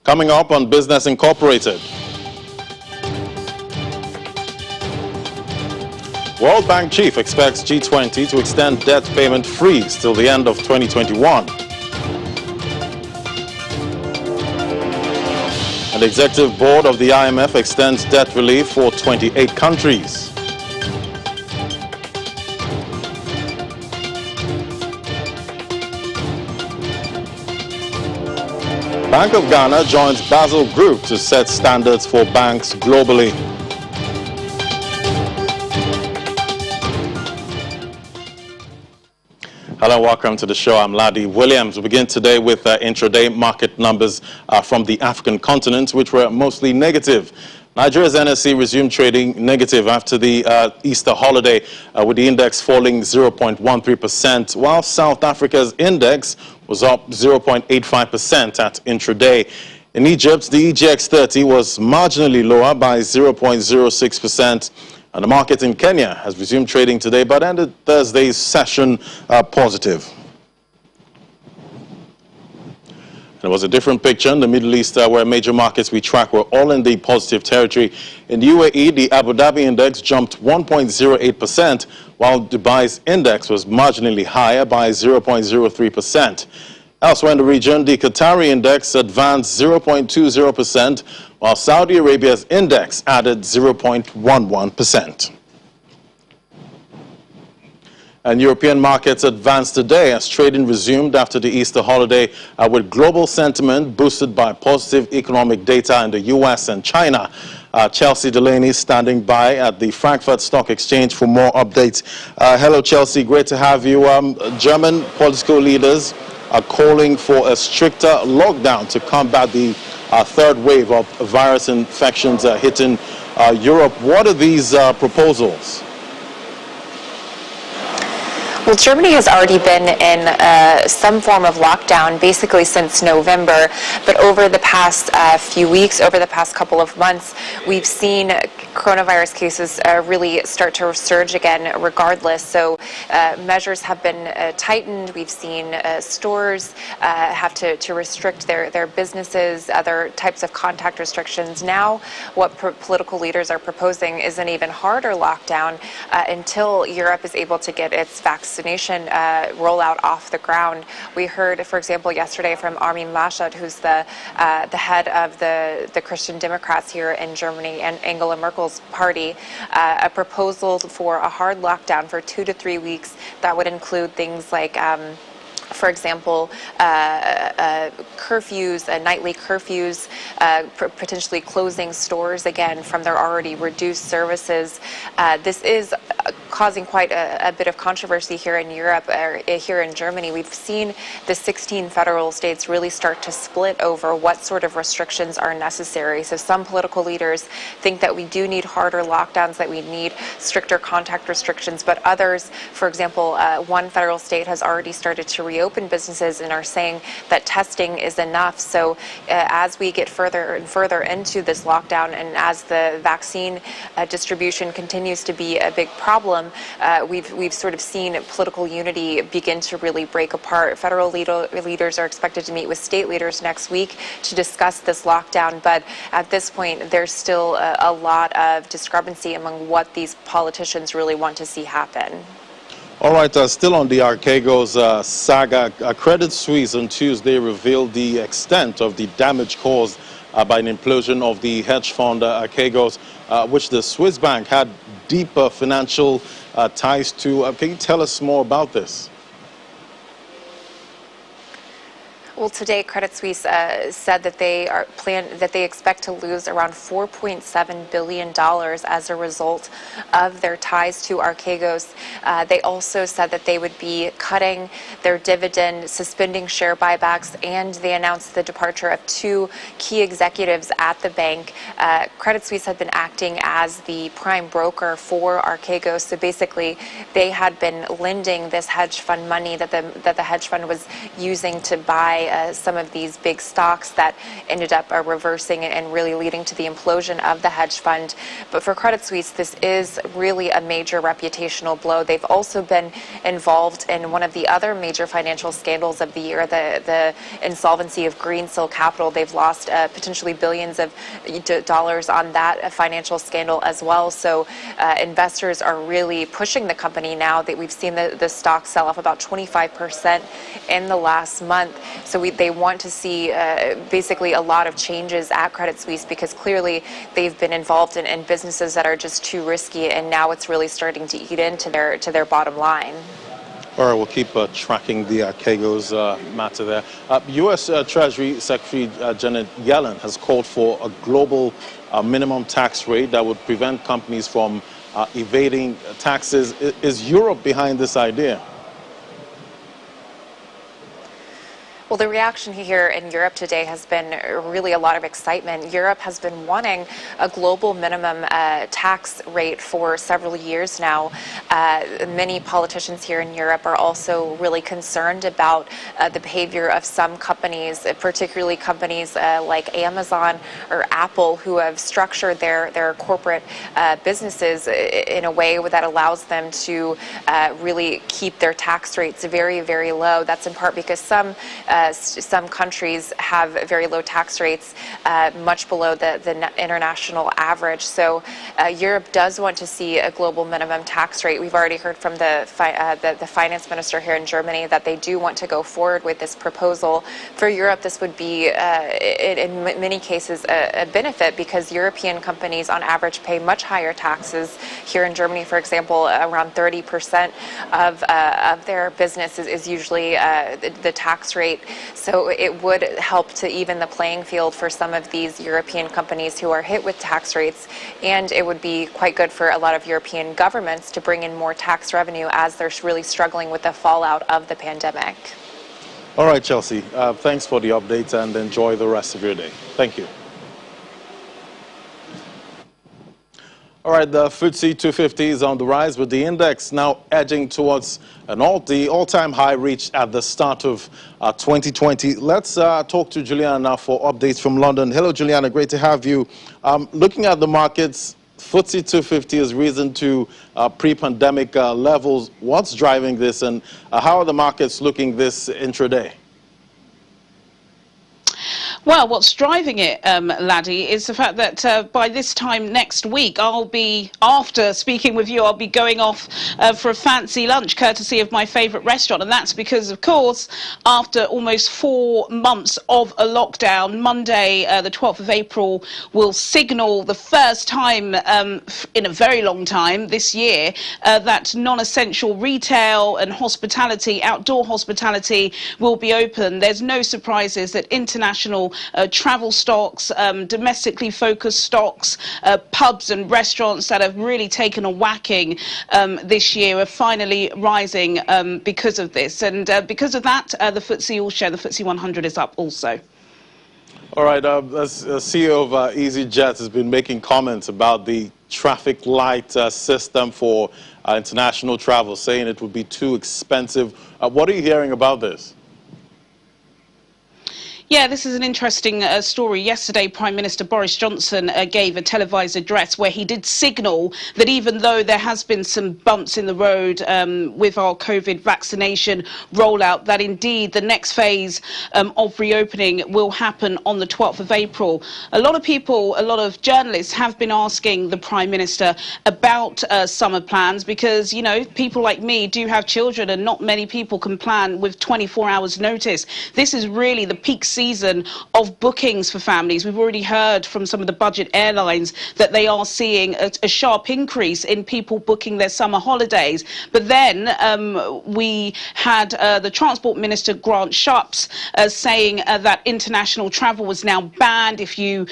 Coming up on Business Incorporated. World Bank chief expects G20 to extend debt payment freeze till the end of 2021. And the executive board of the IMF extends debt relief for 28 countries. Bank of Ghana joins Basel Group to set standards for banks globally. Hello and welcome to the show. I'm Ladi Williams. We begin today with intraday market numbers from the African continent, which were mostly negative. Nigeria's NSE resumed trading negative after the Easter holiday, with the index falling 0.13%, while South Africa's index was up 0.85% at intraday. In Egypt, the EGX30 was marginally lower by 0.06%. And the market in Kenya has resumed trading today, but ended Thursday's session positive. There was a different picture in the Middle East, where major markets we track were all in the positive territory. In the UAE, the Abu Dhabi index jumped 1.08%, while Dubai's index was marginally higher by 0.03%. Elsewhere in the region, the Qatari index advanced 0.20%, while Saudi Arabia's index added 0.11%. And European markets advanced today as trading resumed after the Easter holiday, with global sentiment boosted by positive economic data in the U.S. and China. Chelsea Delaney standing by at the Frankfurt Stock Exchange for more updates. Hello, Chelsea. Great to have you. German political leaders are calling for a stricter lockdown to combat the third wave of virus infections hitting Europe. What are these proposals? Well, Germany has already been in some form of lockdown basically since November, but over the past few weeks, over the past couple of months, we've seen coronavirus cases really start to surge again regardless. So measures have been tightened. We've seen stores have to restrict their businesses, other types of contact restrictions. Now, what political leaders are proposing is an even harder lockdown until Europe is able to get its vaccination rollout off the ground. We heard, for example, yesterday from Armin Laschet, who's the head of the Christian Democrats here in Germany and Angela Merkel's party, a proposal for a hard lockdown for 2 to 3 weeks that would include things like for example, curfews, nightly curfews, potentially closing stores again from their already reduced services. This is causing quite a bit of controversy here in Europe, here in Germany. We've seen the 16 federal states really start to split over what sort of restrictions are necessary. So some political leaders think that we do need harder lockdowns, that we need stricter contact restrictions, but others, for example, one federal state has already started to reopen businesses and are saying that testing is enough. So as we get further and further into this lockdown, and as the vaccine distribution continues to be a big problem, we've sort of seen political unity begin to really break apart. Federal leaders are expected to meet with state leaders next week to discuss this lockdown, but at this point there's still a lot of discrepancy among what these politicians really want to see happen. All right, still on the Archegos saga, Credit Suisse on Tuesday revealed the extent of the damage caused by an implosion of the hedge fund Archegos, which the Swiss bank had deeper financial ties to. Can you tell us more about this? Well, today Credit Suisse said that they expect to lose around $4.7 billion as a result of their ties to Archegos. They also said that they would be cutting their dividend, suspending share buybacks, and they announced the departure of 2 key executives at the bank. Credit Suisse had been acting as the prime broker for Archegos, so basically they had been lending this hedge fund money that the hedge fund was using to buy by some of these big stocks that ended up reversing and really leading to the implosion of the hedge fund. But for Credit Suisse, this is really a major reputational blow. They've also been involved in one of the other major financial scandals of the year, the insolvency of Greensill Capital. They've lost potentially billions of dollars on that financial scandal as well. So investors are really pushing the company now. That we've seen the stock sell off about 25% in the last month. So they want to see basically a lot of changes at Credit Suisse, because clearly they've been involved in businesses that are just too risky, and now it's really starting to eat into their bottom line. All right, we'll keep tracking the KGO's matter there. U.S. Treasury Secretary Janet Yellen has called for a global minimum tax rate that would prevent companies from evading taxes. Is Europe behind this idea? Well, the reaction here in Europe today has been really a lot of excitement. Europe has been wanting a global minimum tax rate for several years now. Many politicians here in Europe are also really concerned about the behavior of some companies, particularly companies like Amazon or Apple, who have structured their corporate businesses in a way that allows them to really keep their tax rates very, very low. That's in part because some countries have very low tax rates, much below the international average. So Europe does want to see a global minimum tax rate. We've already heard from the finance minister here in Germany that they do want to go forward with this proposal. For Europe, this would be, in many cases, a benefit, because European companies on average pay much higher taxes. Here in Germany, for example, around 30% of their business is usually the tax rate. So it would help to even the playing field for some of these European companies who are hit with tax rates, and it would be quite good for a lot of European governments to bring in more tax revenue as they're really struggling with the fallout of the pandemic. All right, Chelsea, thanks for the update and enjoy the rest of your day. Thank you. All right, the FTSE 250 is on the rise, with the index now edging towards the all-time high reached at the start of 2020. Let's talk to Juliana now for updates from London. Hello, Juliana, great to have you. Looking at the markets, FTSE 250 has risen to pre-pandemic levels. What's driving this, and how are the markets looking this intraday? Well, what's driving it, Laddie, is the fact that by this time next week, after speaking with you, I'll be going off for a fancy lunch, courtesy of my favourite restaurant. And that's because, of course, after almost 4 months of a lockdown, Monday, the 12th of April, will signal the first time in a very long time this year that non-essential retail and hospitality, outdoor hospitality, will be open. There's no surprises that international travel stocks, domestically focused stocks, pubs and restaurants that have really taken a whacking this year are finally rising because of this. And because of that, the FTSE all-share, the FTSE 100 is up also. All right, as CEO of EasyJet has been making comments about the traffic light system for international travel, saying it would be too expensive. What are you hearing about this? Yeah, this is an interesting story. Yesterday, Prime Minister Boris Johnson gave a televised address where he did signal that even though there has been some bumps in the road with our COVID vaccination rollout, that indeed the next phase of reopening will happen on the 12th of April. A lot of people, a lot of journalists have been asking the Prime Minister about summer plans, because, you know, people like me do have children and not many people can plan with 24 hours notice. This is really the peak season of bookings for families. We've already heard from some of the budget airlines that they are seeing a sharp increase in people booking their summer holidays. But then we had the Transport Minister, Grant Shapps, saying that international travel was now banned. If you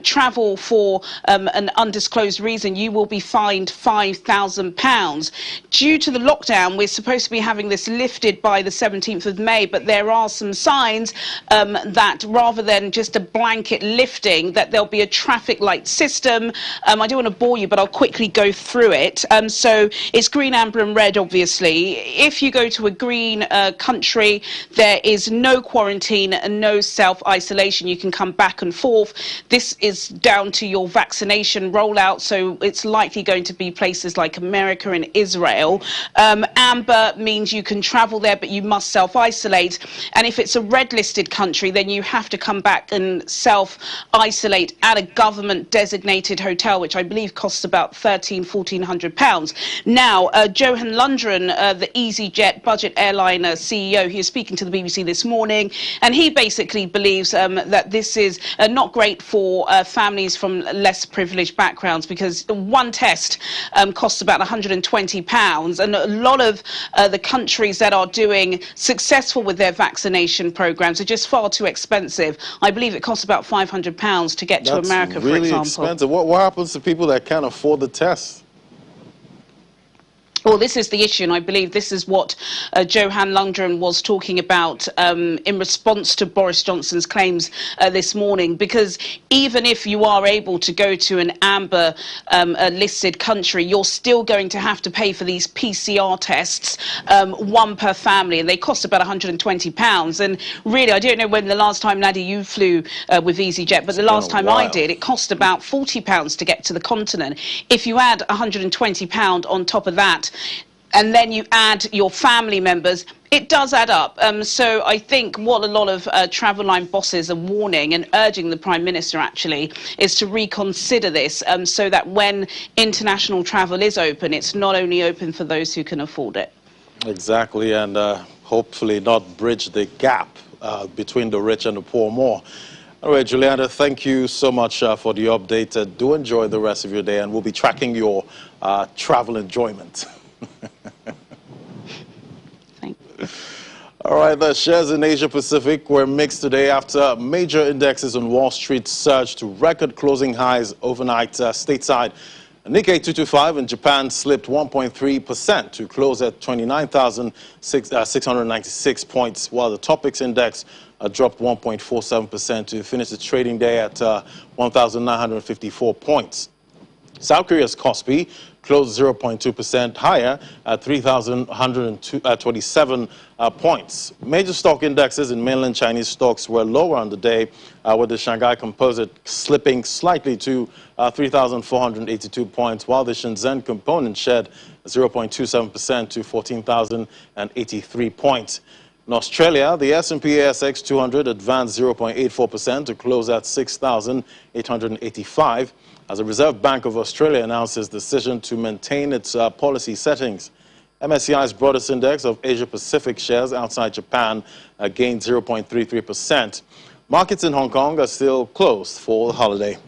travel for an undisclosed reason, you will be fined £5,000. Due to the lockdown, we're supposed to be having this lifted by the 17th of May, but there are some signs that rather than just a blanket lifting, that there'll be a traffic light system. I don't want to bore you, but I'll quickly go through it. So it's green, amber and red, obviously. If you go to a green country, there is no quarantine and no self-isolation. You can come back and forth. This is down to your vaccination rollout, so it's likely going to be places like America and Israel. Amber means you can travel there, but you must self-isolate. And if it's a red-listed country, then you have to come back and self-isolate at a government-designated hotel, which I believe costs about £1,400. Now, Johan Lundgren, the EasyJet budget airline CEO, he was speaking to the BBC this morning, and he basically believes that this is not great for families from less privileged backgrounds, because one test costs about £120, and a lot of the countries that are doing successful with their vaccination programs are just far too expensive. I believe it costs about £500 to get to America, for example. That's really expensive. What happens to people that can't afford the test? Well, this is the issue, and I believe this is what Johan Lundgren was talking about in response to Boris Johnson's claims this morning, because even if you are able to go to an amber listed country, you're still going to have to pay for these PCR tests, one per family, and they cost about £120. And really, I don't know when the last time, Nadia, you flew with EasyJet, but the last time I did, it cost about £40 to get to the continent. If you add £120 on top of that, and then you add your family members, it does add up. So I think what a lot of travel line bosses are warning and urging the Prime Minister actually is to reconsider this, so that when international travel is open, it's not only open for those who can afford it. Exactly, and hopefully not bridge the gap between the rich and the poor more. All right, Juliana, thank you so much for the update. Do enjoy the rest of your day, and we'll be tracking your travel enjoyment. All right, the shares in Asia Pacific were mixed today after major indexes on Wall Street surged to record closing highs overnight stateside. Nikkei 225 in Japan slipped 1.3% to close at 29,696 points, while the Topix index dropped 1.47% to finish the trading day at 1,954 points. South Korea's Kospi closed 0.2% higher at 3,127 points. Major stock indexes in mainland Chinese stocks were lower on the day, with the Shanghai Composite slipping slightly to 3,482 points, while the Shenzhen Component shed 0.27% to 14,083 points. In Australia, the S&P ASX 200 advanced 0.84% to close at 6,885. As the Reserve Bank of Australia announced its decision to maintain its policy settings. MSCI's broadest index of Asia-Pacific shares outside Japan gained 0.33%. Markets in Hong Kong are still closed for the holiday.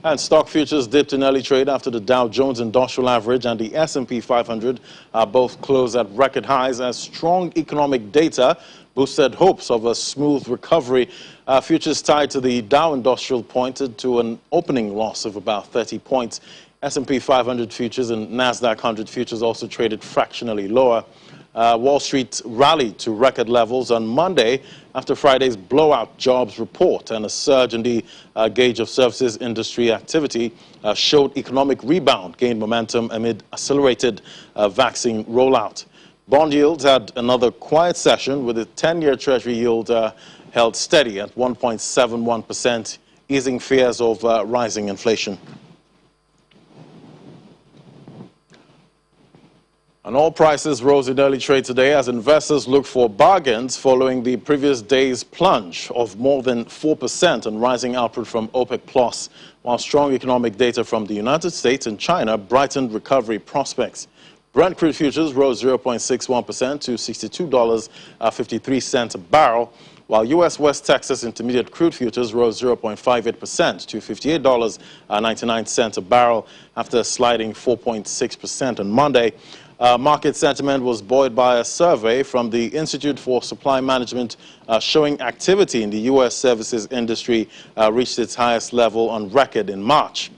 And stock futures dipped in early trade after the Dow Jones Industrial Average and the S&P 500 both closed at record highs as strong economic data boosted hopes of a smooth recovery. Futures tied to the Dow Industrial pointed to an opening loss of about 30 points. S&P 500 futures and NASDAQ 100 futures also traded fractionally lower. Wall Street rallied to record levels on Monday after Friday's blowout jobs report, and a surge in the gauge of services industry activity showed economic rebound gained momentum amid accelerated vaccine rollout. Bond yields had another quiet session, with the 10-year Treasury yield held steady at 1.71%, easing fears of rising inflation. And oil prices rose in early trade today as investors look for bargains following the previous day's plunge of more than 4% on rising output from OPEC+, while strong economic data from the United States and China brightened recovery prospects. Brent crude futures rose 0.61% to $62.53 a barrel, while U.S. West Texas Intermediate crude futures rose 0.58% to $58.99 a barrel after sliding 4.6% on Monday. Market sentiment was buoyed by a survey from the Institute for Supply Management showing activity in the U.S. services industry reached its highest level on record in March.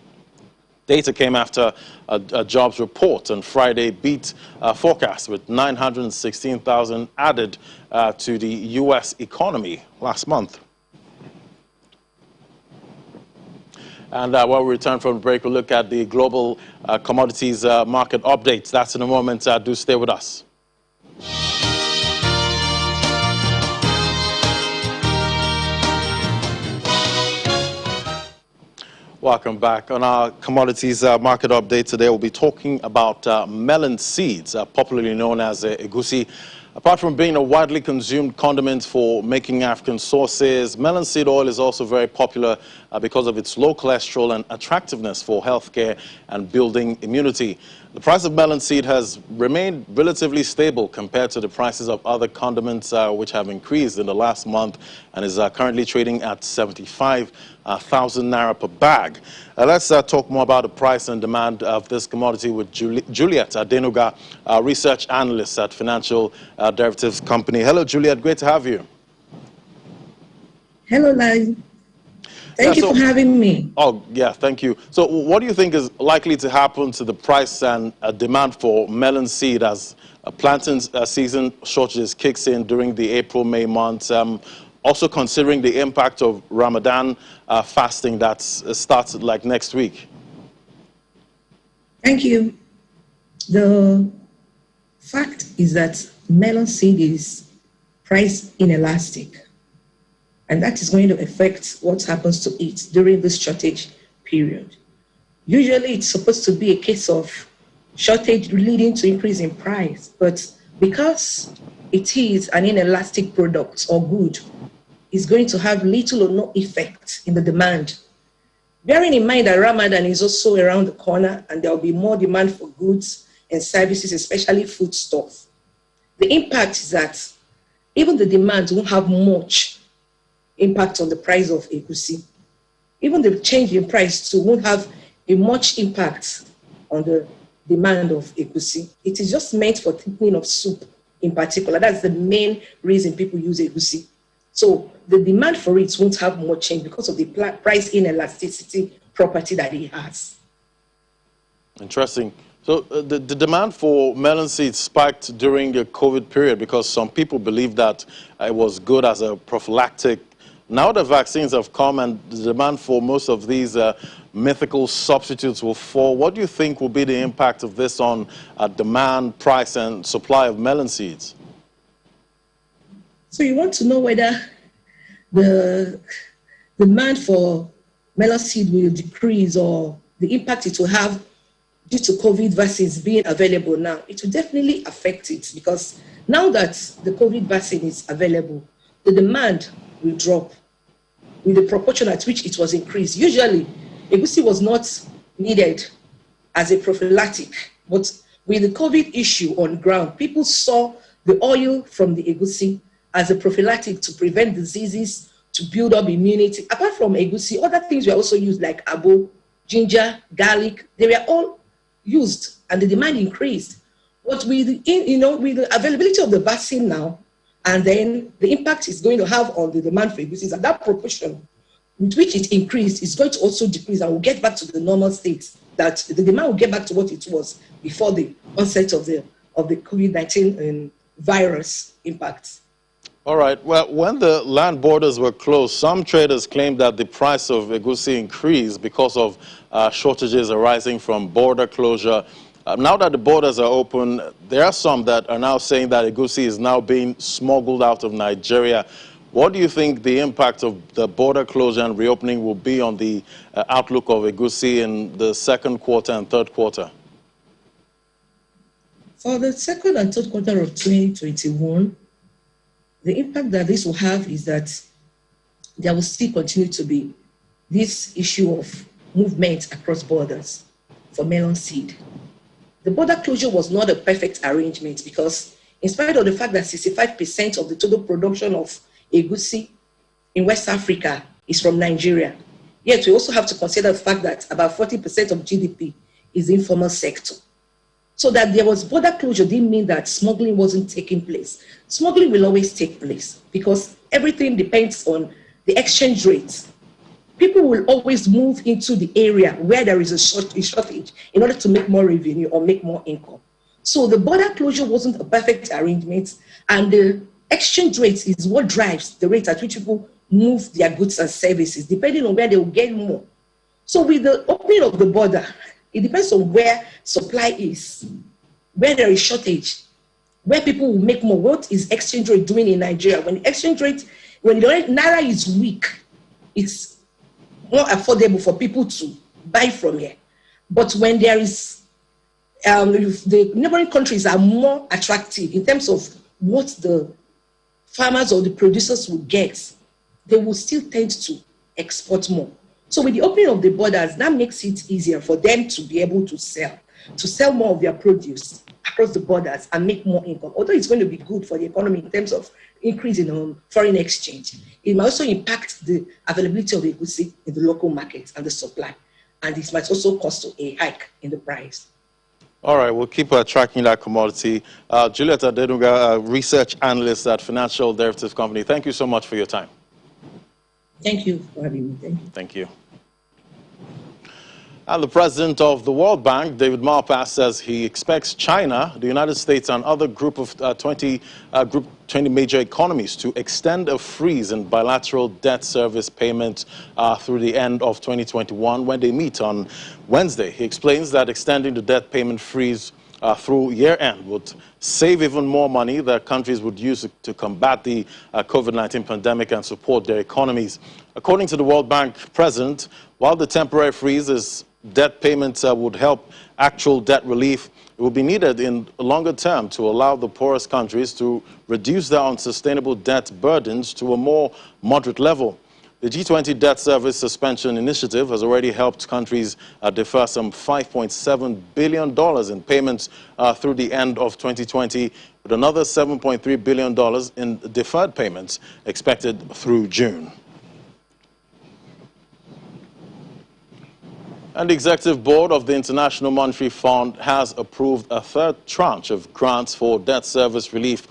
Data came after a jobs report on Friday beat forecast, with 916,000 added to the U.S. economy last month. And while we return from the break, we'll look at the global commodities market updates. That's in a moment. Do stay with us. Welcome back. On our commodities market update today, we'll be talking about melon seeds, popularly known as egusi. Apart from being a widely consumed condiment for making African sauces, melon seed oil is also very popular because of its low cholesterol and attractiveness for healthcare and building immunity. The price of melon seed has remained relatively stable compared to the prices of other condiments, which have increased in the last month and is currently trading at 75,000 naira per bag. Let's talk more about the price and demand of this commodity with Juliet Adenuga, research analyst at Financial Derivatives Company. Hello, Juliet. Great to have you. Hello, Larry. Thank you for having me. Oh, yeah, thank you. So what do you think is likely to happen to the price and demand for melon seed as planting season shortages kicks in during the April-May months? Also considering the impact of Ramadan fasting that starts like next week. Thank you. The fact is that melon seed is price inelastic, and that is going to affect what happens to it during this shortage period. Usually it's supposed to be a case of shortage leading to increase in price, but because it is an inelastic product or good, it's going to have little or no effect in the demand. Bearing in mind that Ramadan is also around the corner and there will be more demand for goods and services, especially foodstuff. The impact is that even the demand won't have much impact on the price of egusi. Even the change in price too won't have a much impact on the demand of egusi. It is just meant for thickening of soup in particular. That's the main reason people use egusi. So the demand for it won't have much change because of the price inelasticity property that it has. Interesting. So the demand for melon seeds spiked during the COVID period because some people believe that it was good as a prophylactic. Now the vaccines have come and the demand for most of these mythical substitutes will fall. What do you think will be the impact of this on demand, price, and supply of melon seeds? So you want to know whether the demand for melon seed will decrease or the impact it will have due to COVID vaccines being available now. It will definitely affect it because now that the COVID vaccine is available, the demand will drop with the proportion at which it was increased. Usually, egusi was not needed as a prophylactic, but with the COVID issue on ground, people saw the oil from the egusi as a prophylactic to prevent diseases, to build up immunity. Apart from egusi, other things were also used like abo, ginger, garlic. They were all used and the demand increased. But with the availability of the vaccine now, and then the impact it's going to have on the demand for egusi, and that proportion with which it increased is going to also decrease and we'll get back to the normal state, that the demand will get back to what it was before the onset of the COVID-19 virus impact. All right. Well, when the land borders were closed, some traders claimed that the price of egusi increased because of shortages arising from border closure. Now that the borders are open, there are some that are now saying that egusi is now being smuggled out of Nigeria. What do you think the impact of the border closure and reopening will be on the outlook of egusi in the second quarter and third quarter? For the second and third quarter of 2021, the impact that this will have is that there will still continue to be this issue of movement across borders for melon seed. The border closure was not a perfect arrangement because in spite of the fact that 65% of the total production of egusi in West Africa is from Nigeria, yet we also have to consider the fact that about 40% of GDP is the informal sector. So that there was border closure didn't mean that smuggling wasn't taking place. Smuggling will always take place because everything depends on the exchange rate people will always move into the area where there is a shortage in order to make more revenue or make more income. So the border closure wasn't a perfect arrangement, and the exchange rate is what drives the rate at which people move their goods and services, depending on where they will get more. So with the opening of the border, it depends on where supply is, where there is shortage, where people will make more. What is exchange rate doing in Nigeria? When the exchange rate, when the naira is weak, it's more affordable for people to buy from here. But when there is, the neighboring countries are more attractive in terms of what the farmers or the producers will get, they will still tend to export more. So with the opening of the borders, that makes it easier for them to be able to sell more of their produce across the borders and make more income. Although it's going to be good for the economy in terms of increase in foreign exchange, it might also impact the availability of the goods in the local markets and the supply. And it might also cause a hike in the price. All right, we'll keep tracking that commodity. Juliet Adenuga, research analyst at Financial Derivative Company, thank you so much for your time. Thank you for having me. Thank you. Thank you. And the president of the World Bank, David Malpass, says he expects China, the United States, and other group 20 major economies to extend a freeze in bilateral debt service payments through the end of 2021 when they meet on Wednesday. He explains that extending the debt payment freeze through year-end would save even more money that countries would use to combat the COVID-19 pandemic and support their economies. According to the World Bank president, while the temporary freeze is debt payments would help actual debt relief, it will be needed in the longer term to allow the poorest countries to reduce their unsustainable debt burdens to a more moderate level. The G20 debt service suspension initiative has already helped countries defer some $5.7 billion in payments through the end of 2020, with another $7.3 billion in deferred payments expected through June. And the Executive Board of the International Monetary Fund has approved a third tranche of grants for debt service relief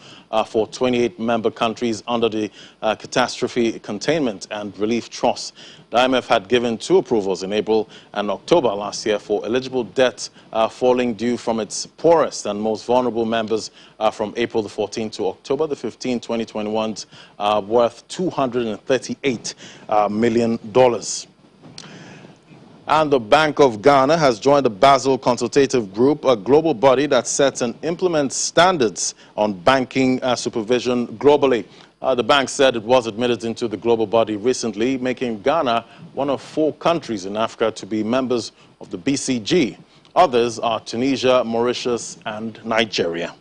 for 28 member countries under the Catastrophe Containment and Relief Trust. The IMF had given 2 approvals in April and October last year for eligible debt falling due from its poorest and most vulnerable members from April the 14th to October the 15th, 2021, worth $238 million. And the Bank of Ghana has joined the Basel Consultative Group, a global body that sets and implements standards on banking supervision globally. The bank said it was admitted into the global body recently, making Ghana one of 4 countries in Africa to be members of the BCG. Others are Tunisia, Mauritius, and Nigeria.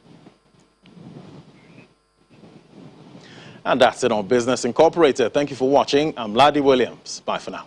And that's it on Business Incorporated. Thank you for watching. I'm Ladi Williams. Bye for now.